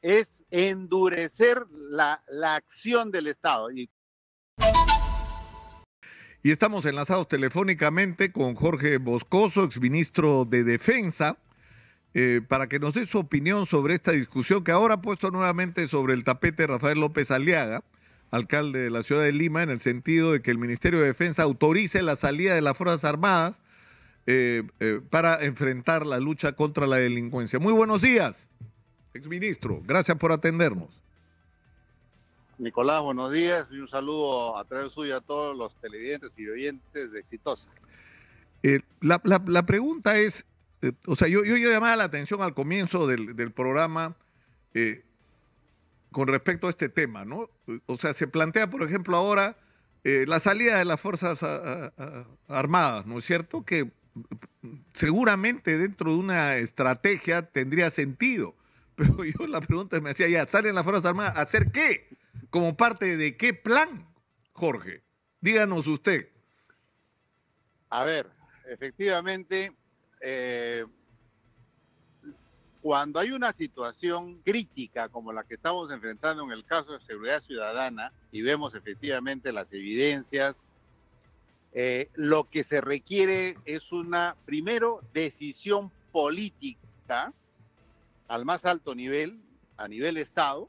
es endurecer la acción del Estado. Y estamos enlazados telefónicamente con Jorge Moscoso, exministro de Defensa, para que nos dé su opinión sobre esta discusión que ahora ha puesto nuevamente sobre el tapete Rafael López Aliaga, alcalde de la ciudad de Lima, en el sentido de que el Ministerio de Defensa autorice la salida de las Fuerzas Armadas para enfrentar la lucha contra la delincuencia. Muy buenos días, exministro. Gracias por atendernos. Nicolás, buenos días y un saludo a través suyo a todos los televidentes y oyentes de Exitosa. La pregunta es, o sea, yo llamaba la atención al comienzo del programa con respecto a este tema, ¿no? O sea, se plantea, por ejemplo, ahora la salida de las Fuerzas Armadas, ¿no es cierto? Que seguramente dentro de una estrategia tendría sentido, pero yo la pregunta me hacía ya, ¿salen las Fuerzas Armadas a hacer qué? ¿Como parte de qué plan, Jorge? Díganos usted. A ver, efectivamente, cuando hay una situación crítica como la que estamos enfrentando en el caso de seguridad ciudadana y vemos efectivamente las evidencias, lo que se requiere es una, primero, decisión política al más alto nivel, a nivel Estado,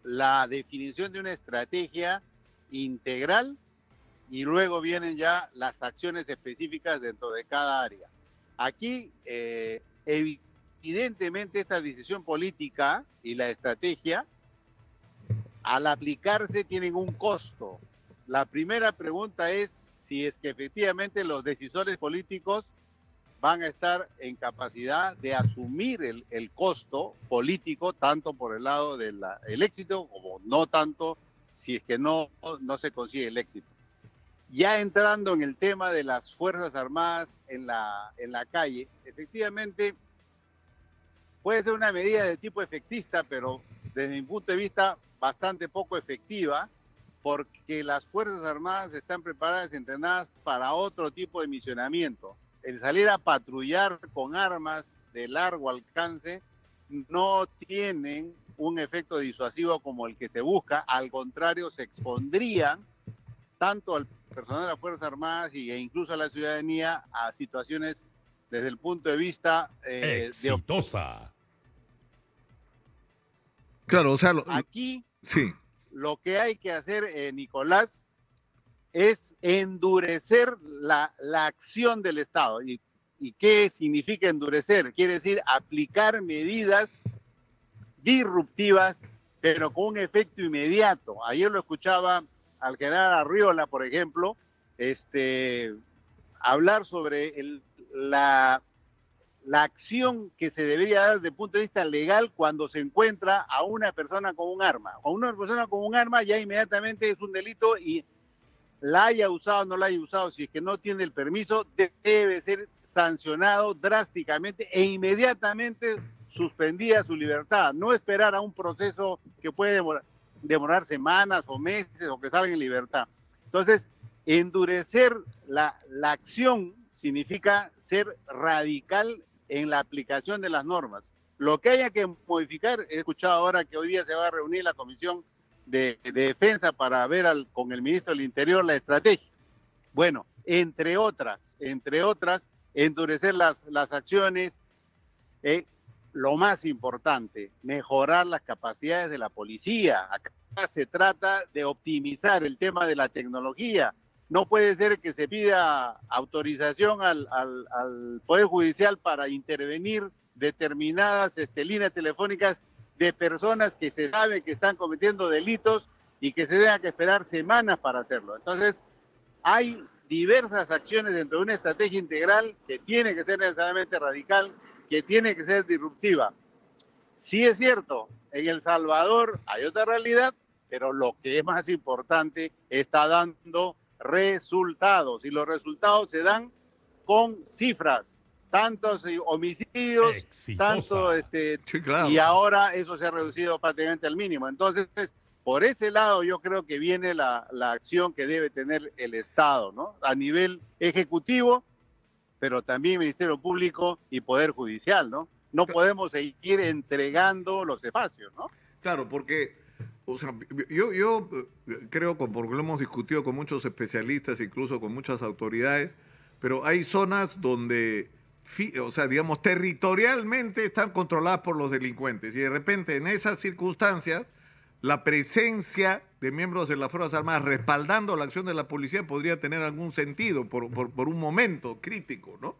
la definición de una estrategia integral y luego vienen ya las acciones específicas dentro de cada área. Aquí, evidentemente, esta decisión política y la estrategia, al aplicarse, tienen un costo. La primera pregunta es si es que efectivamente los decisores políticos van a estar en capacidad de asumir el costo político, tanto por el lado del éxito, como no tanto si es que no se consigue el éxito. Ya entrando en el tema de las Fuerzas Armadas en la calle, efectivamente puede ser una medida de tipo efectista, pero desde mi punto de vista bastante poco efectiva, porque las Fuerzas Armadas están preparadas y entrenadas para otro tipo de misionamiento. El salir a patrullar con armas de largo alcance no tienen un efecto disuasivo como el que se busca, al contrario, se expondrían tanto al personal de las Fuerzas Armadas e incluso a la ciudadanía a situaciones desde el punto de vista Exitosa. Claro, o sea, aquí sí. Lo que hay que hacer, Nicolás, es endurecer la acción del Estado. ¿Y qué significa endurecer? Quiere decir aplicar medidas disruptivas, pero con un efecto inmediato. Ayer lo escuchaba al general Arriola, por ejemplo, hablar sobre la acción que se debería dar desde el punto de vista legal cuando se encuentra a una persona con un arma. A una persona con un arma ya inmediatamente es un delito y la haya usado o no la haya usado, si es que no tiene el permiso, debe ser sancionado drásticamente e inmediatamente suspendida su libertad. No esperar a un proceso que puede demorar semanas o meses o que salga en libertad. Entonces, endurecer la acción significa ser radical en la aplicación de las normas. Lo que haya que modificar, he escuchado ahora que hoy día se va a reunir la Comisión de Defensa para ver con el ministro del Interior la estrategia. Bueno, entre otras, endurecer las acciones, lo más importante, mejorar las capacidades de la policía. Acá se trata de optimizar el tema de la tecnología. No puede ser que se pida autorización al Poder Judicial para intervenir determinadas líneas telefónicas de personas que se sabe que están cometiendo delitos y que se tenga que esperar semanas para hacerlo. Entonces, hay diversas acciones dentro de una estrategia integral que tiene que ser necesariamente radical, que tiene que ser disruptiva. Sí es cierto, en El Salvador hay otra realidad, pero lo que es más importante está dando resultados y los resultados se dan con cifras, tantos homicidios, tanto sí, claro. Y ahora eso se ha reducido prácticamente al mínimo. Entonces, por ese lado yo creo que viene la acción que debe tener el Estado, ¿no? A nivel ejecutivo, pero también Ministerio Público y Poder Judicial, ¿no? no podemos seguir entregando los espacios, ¿no? Claro, porque, o sea, yo creo, porque lo hemos discutido con muchos especialistas, incluso con muchas autoridades, pero hay zonas donde, o sea, digamos, territorialmente están controladas por los delincuentes y de repente en esas circunstancias la presencia de miembros de las Fuerzas Armadas respaldando la acción de la policía podría tener algún sentido por un momento crítico, ¿no?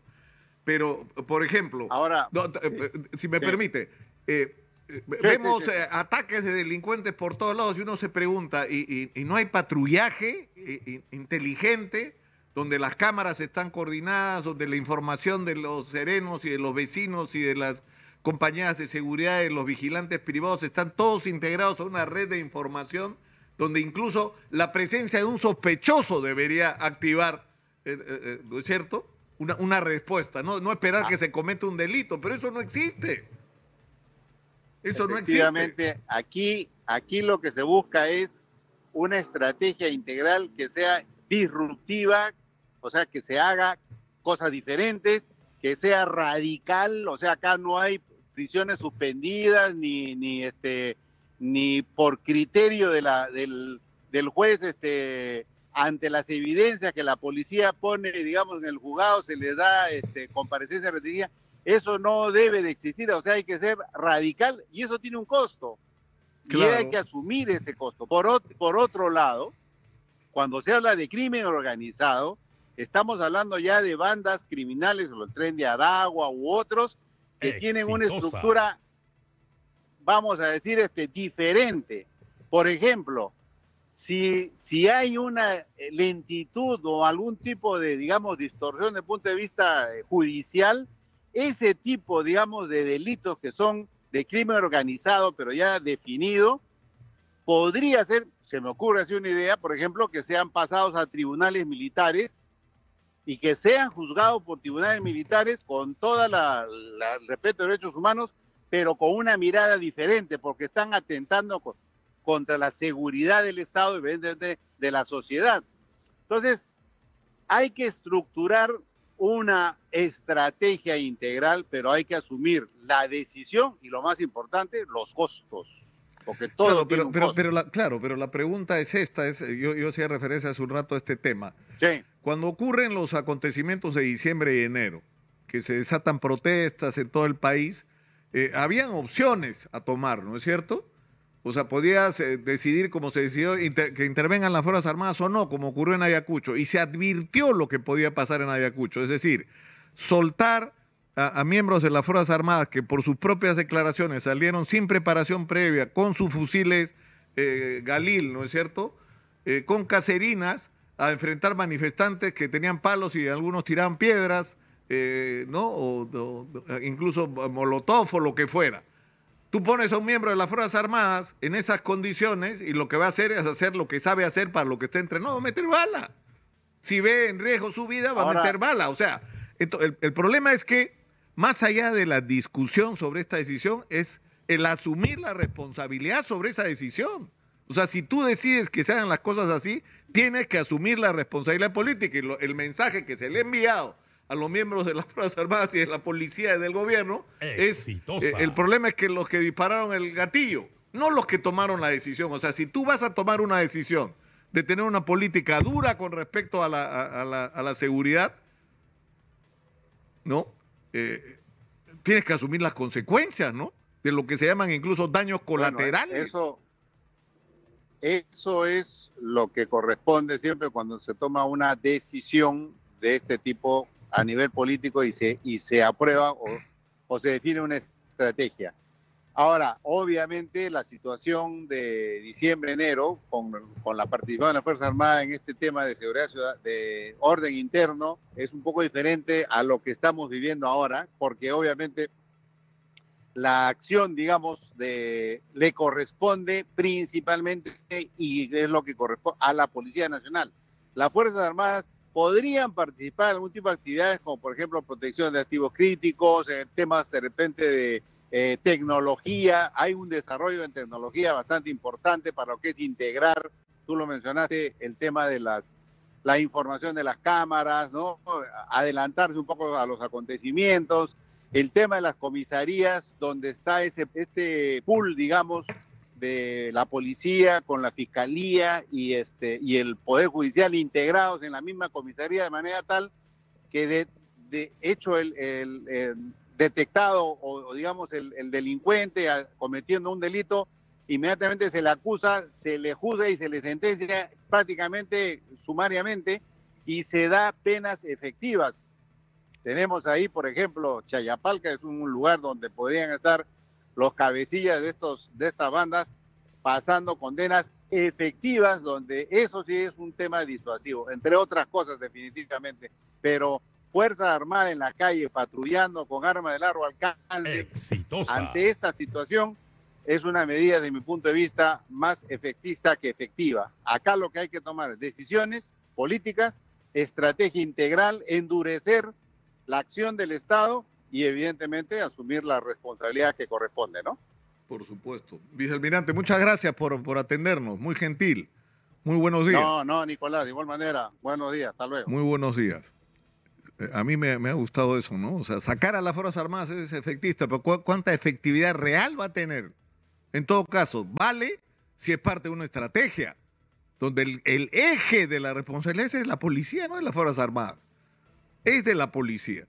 Pero, por ejemplo, ahora, si me permite, vemos ataques de delincuentes por todos lados y uno se pregunta, ¿y no hay patrullaje inteligente donde las cámaras están coordinadas, donde la información de los serenos y de los vecinos y de las compañías de seguridad, de los vigilantes privados, están todos integrados a una red de información donde incluso la presencia de un sospechoso debería activar, ¿no es cierto?, una respuesta, no esperar que se cometa un delito, pero eso no existe. Eso no existe. Efectivamente, aquí lo que se busca es una estrategia integral que sea disruptiva, o sea, que se haga cosas diferentes, que sea radical, o sea, acá no hay prisiones suspendidas ni por criterio del juez ante las evidencias que la policía pone, digamos, en el juzgado, se les da comparecencia retenida. Eso no debe de existir, o sea, hay que ser radical y eso tiene un costo. Claro. Y hay que asumir ese costo. Por otro lado, cuando se habla de crimen organizado, estamos hablando ya de bandas criminales, como el Tren de Aragua u otros, que tienen una estructura, vamos a decir, diferente. Por ejemplo, si hay una lentitud o algún tipo de, digamos, distorsión desde el punto de vista judicial, ese tipo, digamos, de delitos que son de crimen organizado, pero ya definido, podría ser, se me ocurre así una idea, por ejemplo, que sean pasados a tribunales militares y que sean juzgados por tribunales militares con toda el respeto de derechos humanos, pero con una mirada diferente, porque están atentando contra la seguridad del Estado y de la sociedad. Entonces, hay que estructurar una estrategia integral, pero hay que asumir la decisión y, lo más importante, los costos. Porque todo claro, tiene un costo. pero la pregunta es esta, yo hacía referencia hace un rato a este tema. Sí. Cuando ocurren los acontecimientos de diciembre y enero, que se desatan protestas en todo el país, habían opciones a tomar, ¿no es cierto? O sea, podías decidir, como se decidió, que intervengan las Fuerzas Armadas o no, como ocurrió en Ayacucho. Y se advirtió lo que podía pasar en Ayacucho. Es decir, soltar a miembros de las Fuerzas Armadas que por sus propias declaraciones salieron sin preparación previa, con sus fusiles Galil, ¿no es cierto?, con caserinas, a enfrentar manifestantes que tenían palos y algunos tiraban piedras, ¿no? O incluso molotov o lo que fuera. Tú pones a un miembro de las Fuerzas Armadas en esas condiciones y lo que va a hacer es hacer lo que sabe hacer para lo que está entrenado, va a meter bala. Si ve en riesgo su vida, va a meter bala. O sea, el problema es que más allá de la discusión sobre esta decisión es el asumir la responsabilidad sobre esa decisión. O sea, si tú decides que se hagan las cosas así, tienes que asumir la responsabilidad política y el mensaje que se le ha enviado a los miembros de las Fuerzas Armadas y de la policía y del gobierno el problema es que los que dispararon el gatillo, no los que tomaron la decisión. O sea, si tú vas a tomar una decisión de tener una política dura con respecto a la seguridad, ¿no? Tienes que asumir las consecuencias, ¿no? De lo que se llaman incluso daños colaterales. Bueno, eso es lo que corresponde siempre cuando se toma una decisión de este tipo a nivel político y se aprueba o se define una estrategia. Ahora, obviamente, la situación de diciembre-enero, con la participación de las Fuerzas Armadas en este tema de seguridad de orden interno, es un poco diferente a lo que estamos viviendo ahora, porque obviamente la acción, digamos, le corresponde principalmente, y es lo que corresponde a la Policía Nacional. Las Fuerzas Armadas podrían participar en algún tipo de actividades como, por ejemplo, protección de activos críticos, temas de repente de tecnología. Hay un desarrollo en tecnología bastante importante para lo que es integrar, tú lo mencionaste, el tema de la información de las cámaras, ¿no? Adelantarse un poco a los acontecimientos, El tema de las comisarías, donde está este pool, digamos, de la policía con la fiscalía y el Poder Judicial integrados en la misma comisaría, de manera tal que de hecho el detectado o digamos el delincuente cometiendo un delito, inmediatamente se le acusa, se le juzga y se le sentencia prácticamente sumariamente y se da penas efectivas. Tenemos ahí, por ejemplo, Chayapalca, es un lugar donde podrían estar los cabecillas de estas bandas pasando condenas efectivas, donde eso sí es un tema disuasivo, entre otras cosas definitivamente, pero Fuerza Armada en la calle patrullando con arma de largo alcance, Exitosa. ante esta situación, es una medida, de mi punto de vista, más efectista que efectiva. Acá lo que hay que tomar es decisiones políticas, estrategia integral, endurecer la acción del Estado y evidentemente asumir la responsabilidad que corresponde, ¿no? Por supuesto. Vicealmirante, muchas gracias por atendernos, muy gentil. Muy buenos días. No, Nicolás, de igual manera, buenos días, hasta luego. Muy buenos días. A mí me ha gustado eso, ¿no? O sea, sacar a las Fuerzas Armadas es efectista, pero ¿cuánta efectividad real va a tener? En todo caso, vale si es parte de una estrategia, donde el eje de la responsabilidad es la policía, no es las Fuerzas Armadas, es de la policía.